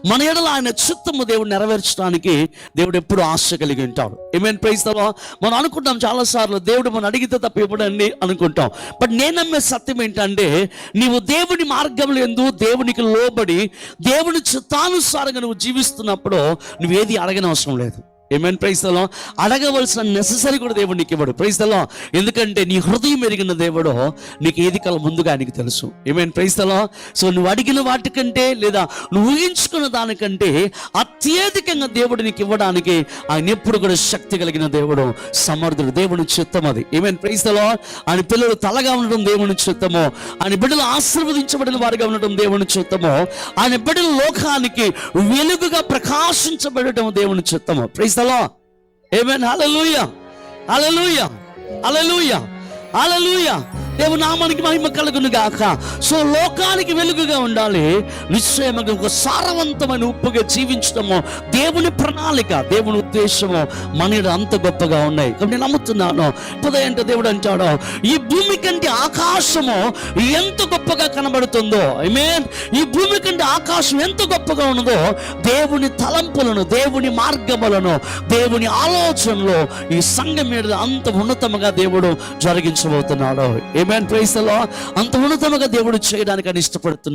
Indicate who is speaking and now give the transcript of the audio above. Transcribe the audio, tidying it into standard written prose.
Speaker 1: మన ఎడల ఆయన చిత్తము దేవుడు నెరవేర్చడానికి దేవుడు ఎప్పుడు ఆశ కలిగి ఉంటాడు. Amen praise the Lord. మనం అనుకుంటాం చాలాసార్లు దేవుడు మనం అడిగితే తప్ప ఇవ్వడండి అనుకుంటాం. బట్ నేను నమ్మే సత్యం ఏంటంటే, నీవు దేవుని మార్గంలో యందు దేవునికి లోబడి దేవుని చిత్తానుసారంగా నువ్వు జీవిస్తున్నప్పుడు నువ్వేది అడగనవసరం లేదు. Amen praise the Lord. అడగవలసిన నెససరీ కూడా దేవుడు నీకు ఇవ్వడు. Praise the Lord. ఎందుకంటే నీ హృదయం ఎరిగిన దేవుడు నీకు ఏది కల ముందుగా ఆయనకి తెలుసు. Amen praise the Lord. So నువ్వు అడిగిన వాటికంటే లేదా నువ్వు ఊహించుకున్న దానికంటే అత్యధికంగా దేవుడు నీకు ఇవ్వడానికి ఆయన ఎప్పుడు కూడా శక్తి కలిగిన దేవుడు, సమర్థుడు. దేవుని చిత్తం అది. Amen praise the Lord. ఆయన పిల్లలు తలగా ఉండడం దేవుని చిత్తము, ఆయన బిడ్డలు ఆశీర్వదించబడిన వారిగా ఉండటం దేవుని చిత్తము, ఆయన బిడ్డలు లోకానికి వెలుగుగా ప్రకాశించబడటం దేవుని చిత్తము. Praise the Lord. Amen. Hallelujah, hallelujah, hallelujah, hallelujah. దేవుని నామానికి మహిమ కలుగును గాక. సో లోకానికి వెలుగుగా ఉండాలి, నిశ్చయముగా ఒక సారవంతమైన ఉప్పుగా జీవించడము దేవుని ప్రణాళిక, దేవుని ఉద్దేశము మన అంత గొప్పగా ఉన్నాయి. కాబట్టి నేను నమ్ముతున్నాను. అంటే దేవుడు అంటాడు, ఈ భూమి కంటే ఆకాశము ఎంత గొప్పగా కనబడుతుందో, ఆమేన్, ఈ భూమి కంటే ఆకాశం ఎంత గొప్పగా ఉన్నదో దేవుని తలంపులను, దేవుని మార్గములను, దేవుని ఆలోచనలు ఈ సంఘం మీద అంత ఉన్నతముగా దేవుడు జరిగించబోతున్నాడు. ఆమేన్. Praise the Lord. అంత ఉన్నతముగా దేవుడు చేయడానికి ఆయన ఇష్టపడుతున్నాడు.